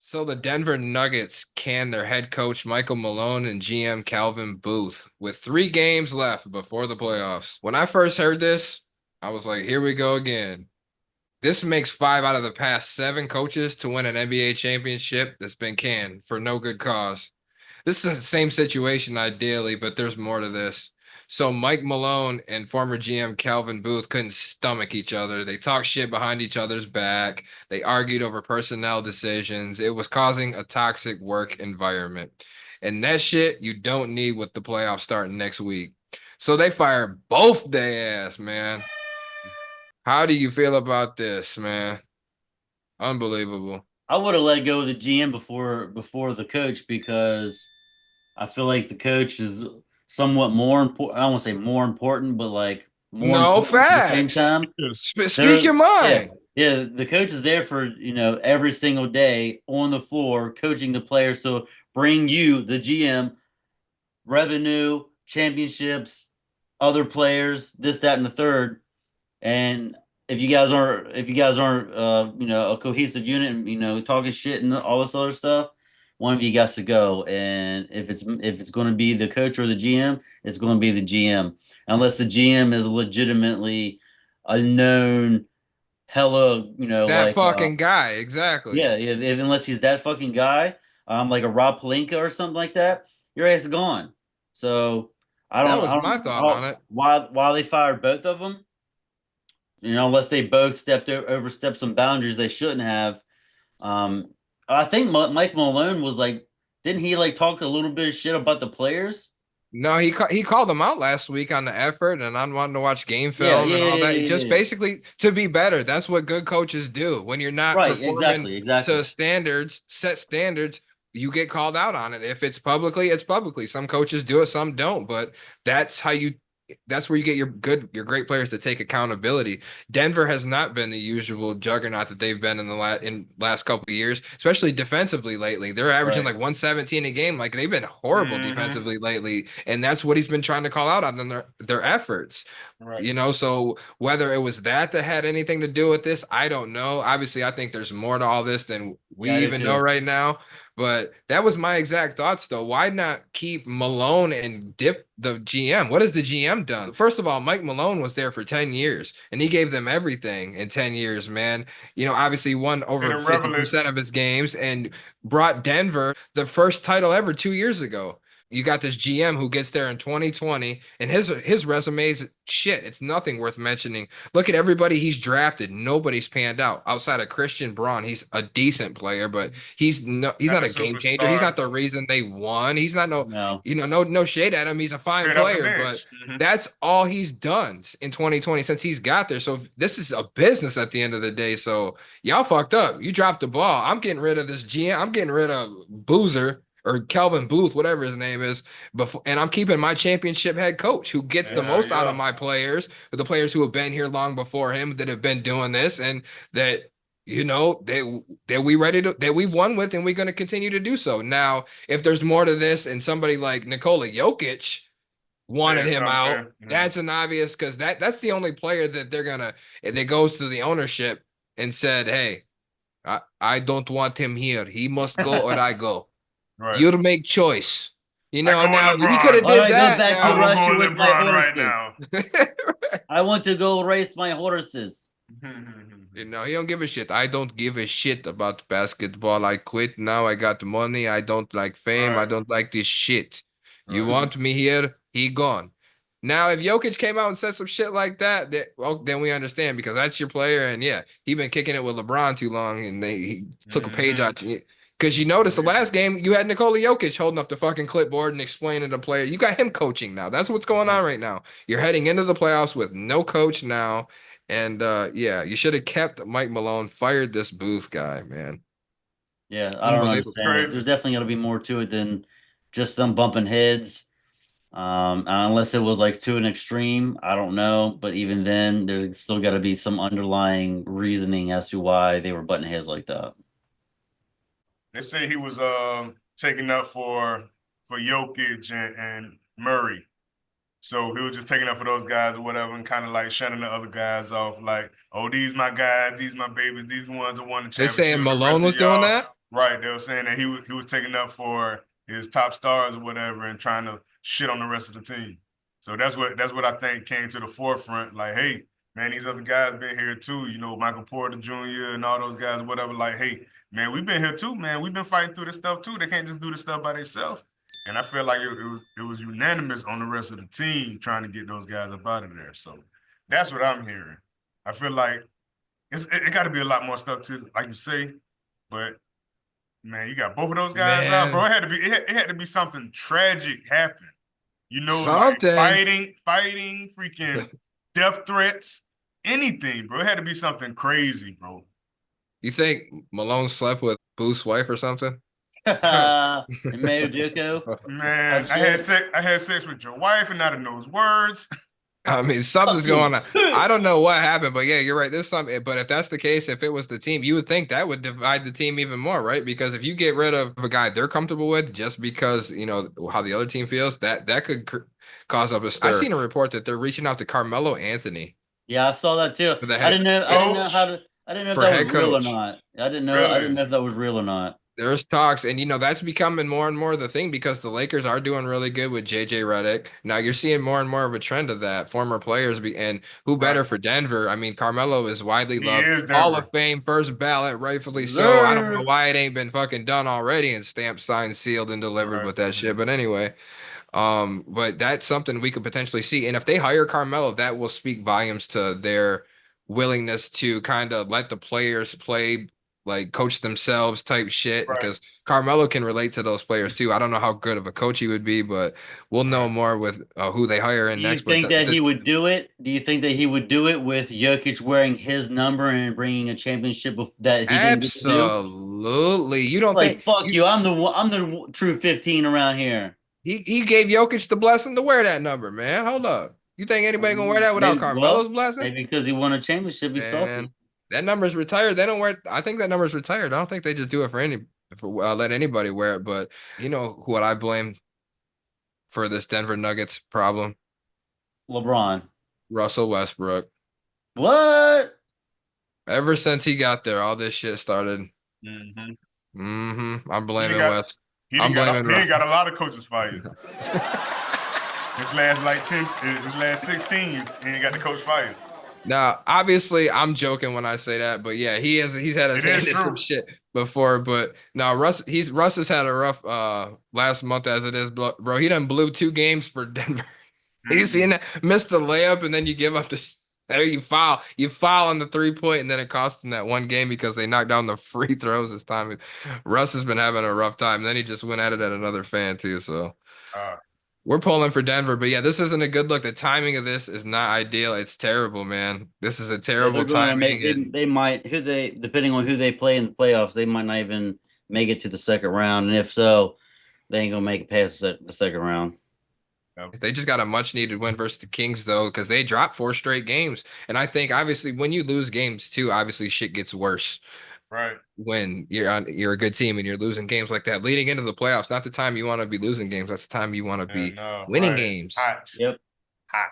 So the Denver Nuggets canned their head coach Michael Malone and GM Calvin Booth with 3 games left before the playoffs. When I first heard this, I was like, here we go again. This makes 5 out of the past 7 coaches to win an NBA championship that's been canned for no good cause. This is the same situation ideally, but there's more to this. So Mike Malone and former GM Calvin Booth couldn't stomach each other. They talked shit behind each other's back. They argued over personnel decisions. It was causing a toxic work environment. And that shit you don't need with the playoffs starting next week. So they fired both their ass, man. How do you feel about this, man? Unbelievable. I would have let go of the GM before the coach because I feel like the coach is somewhat more important. I don't want to say more important, but like more No important at the same facts. time. Speak They're your yeah, mind. yeah. The coach is there for every single day on the floor, coaching the players to bring you, the GM, revenue, championships, other players, this, that, and the third. And if you guys aren't a cohesive unit and talking shit and all this other stuff, one of you got to go. And if it's going to be the coach or the GM, it's going to be the GM, unless the GM is legitimately a known hella That fucking guy, exactly. yeah, unless he's that fucking guy, like a Rob Palinka or something like that, your ass is gone. So I That don't I was my don't thought on know it. why they fired both of them, unless they both overstepped some boundaries they shouldn't have. Um, I think Mike Malone was like, didn't he like talk a little bit of shit about the players? No, he called them out last week on the effort and on wanting to watch game Yeah, film yeah, and yeah, all that. yeah, Just yeah. basically to be better. That's what good coaches do. When you're not Right, performing exactly, exactly. to standards, set standards, you get called out on it. If it's publicly, it's publicly. Some coaches do it, some don't, but that's how you that's where you get your great players to take accountability. Denver has not been the usual juggernaut that they've been in the last couple of years, especially defensively lately. They're averaging Right. like 117 a game. Like they've been horrible Hmm. defensively lately, and that's what he's been trying to call out on their efforts. Right. So whether it was that had anything to do with this, I don't know. Obviously, I think there's more to all this than we Yeah, I do even know too. right now. But that was my exact thoughts, though. Why not keep Malone and dip the GM? What has the GM done? First of all, Mike Malone was there for 10 years and he gave them everything in 10 years, man. Obviously won Been over a revelation. 50% of his games and brought Denver the first title ever 2 years ago. You got this GM who gets there in 2020, and his resume is shit. It's nothing worth mentioning. Look at everybody he's drafted. Nobody's panned out outside of Christian Braun. He's a decent player, but he's Not not a a game changer. He's superstar. not the reason they won. He's not No. no shade at him. He's a fine Straight off the player, but bench. Hmm. that's all he's done in 2020 since he's got there. So this is a business at the end of the day. So y'all fucked up. You dropped the ball. I'm getting rid of this GM. I'm getting rid of Boozer or Kelvin Booth, whatever his name is, before, and I'm keeping my championship head coach who gets the Yeah, most out of yeah. my players, the players who have been here long before him that have been doing this and that that we've won with and we're going to continue to do so. Now, if there's more to this and somebody like Nikola Jokic wanted Said him out, something. Mhm. that's an obvious because that's the only player that they're gonna that goes to the ownership and said, hey, I don't want him here. He must go or I go. Right. You make choice. I go with Now he could LeBron. have Why do did I go that. back I to Now, will Russia go with with my LeBron right horses? now. I want to go race my horses. he don't give a shit. I don't give a shit about basketball. I quit. Now I got money. I don't like fame. I Right. don't like this shit. You Right. want me here? He gone. Now, if Jokic came out and said some shit like that, well, then we understand because that's your player. And yeah, he been kicking it with LeBron too long, and he took a page Hmm. out. Because you noticed the last game, you had Nikola Jokic holding up the fucking clipboard and explaining to the player. You got him coaching now. That's what's going on right now. You're heading into the playoffs with no coach now. And yeah, you should have kept Mike Malone, fired this Booth guy, man. Yeah, I don't Unbelievable. understand it. Crazy. There's definitely got to be more to it than just them bumping heads. Unless it was like to an extreme, I don't know. But even then, there's still got to be some underlying reasoning as to why they were butting heads like that. They say he was taking up for Jokic and Murray. So he was just taking up for those guys or whatever, and kind of like shutting the other guys off. Like, oh, these my guys, these my babies, these ones that won the They saying championship. The rest Malone of was doing y'all, that? Right. They were saying that he was taking up for his top stars or whatever and trying to shit on the rest of the team. So that's what I think came to the forefront. Like, hey, man, these other guys been here too. You know, Michael Porter Jr. and all those guys, whatever. Like, hey, man, we've been here too, man. We've been fighting through this stuff too. They can't just do this stuff by themselves. And I feel like it was unanimous on the rest of the team trying to get those guys up out of there. So that's what I'm hearing. I feel like it got to be a lot more stuff too, like you say, but man, you got both of those guys out, bro. Man, It had to be something tragic happen. You know, like something. fighting, freaking death threats, anything, bro. It had to be something crazy, bro. You think Malone slept with Booth's wife or something? And Mayo Duco Man, type shit. I had sex with your wife and not in those words. I mean, Fuck something's you. going on. I don't know what happened, but yeah, you're right. There's something. But if that's the case, if it was the team, you would think that would divide the team even more, right? Because if you get rid of a guy they're comfortable with just because you know how the other team feels, that could cause up a stir. I seen a report that they're reaching out to Carmelo Anthony Yeah, I saw that too. for the I head didn't know. I didn't know Coach, how to. I didn't know if for that was head real or coach. not. I didn't know. I didn't really? know if that was real or not. There's talks, and you know that's becoming more and more the thing because the Lakers are doing really good with JJ Redick. Now you're seeing more and more of a trend of that. Former players and who Right. better for Denver? I mean, Carmelo is widely He loved, is Hall Denver. of Fame, first ballot, rightfully so. I don't know Zer. why it ain't been fucking done already and stamped, signed, sealed, and delivered Right. with that shit. But anyway, but that's something we could potentially see. And if they hire Carmelo, that will speak volumes to their willingness to kind of let the players play, like coach themselves type shit. Right. Because Carmelo can relate to those players too. I don't know how good of a coach he would be, but we'll know Right. more with who they hire in Do you next. But think that he would do it? Do you think that he would do it with Jokic wearing his number and bringing a championship that he didn't get to do? absolutely, you don't Like think fuck you. I'm the true 15 around here. he gave Jokic the blessing to wear that number, man? Hold up. You think anybody gonna wear that without Maybe Carmelo's well, blessing? maybe because he won a championship, he's Man, salty. that number's retired. They don't wear it. I think that number's retired. I don't think they just do it for let anybody wear it. But you know what I blame for this Denver Nuggets problem? LeBron. Russell Westbrook. What? Ever since he got there, all this shit started. Mm-hmm. I'm He didn't blaming got West. he I'm didn't got blaming he ain't Russ. got a lot of coaches fired. His last 16, he ain't got the coach fired. Now, obviously, I'm joking when I say that, but yeah, he's had his It is hand in some true. shit before. But now Russ has had a rough last month as it is, bro. He done blew 2 games for Denver. You seen Mm-hmm. that? Missed the layup and then you give up the there you foul on the 3 point and then it cost him that one game because they knocked down the free throws this time. Russ has been having a rough time. Then he just went at it at another fan too. So Uh, we're pulling for Denver, but yeah, this isn't a good look. The timing of this is not ideal. It's terrible, man. This is a Yeah, they're terrible going to timing make and they might who they depending on who they play in the playoffs, they might not even make it to the second round, and if so, they ain't gonna make it past the second round. they just got a much needed win versus the Kings though, because they dropped 4 straight games. And I think obviously when you lose games too, obviously shit gets worse right. when you're a good team and you're losing games like that. Leading into the playoffs, not the time you want to be losing games. That's the time you want to be And winning right. games. Hot. Yep. Hot.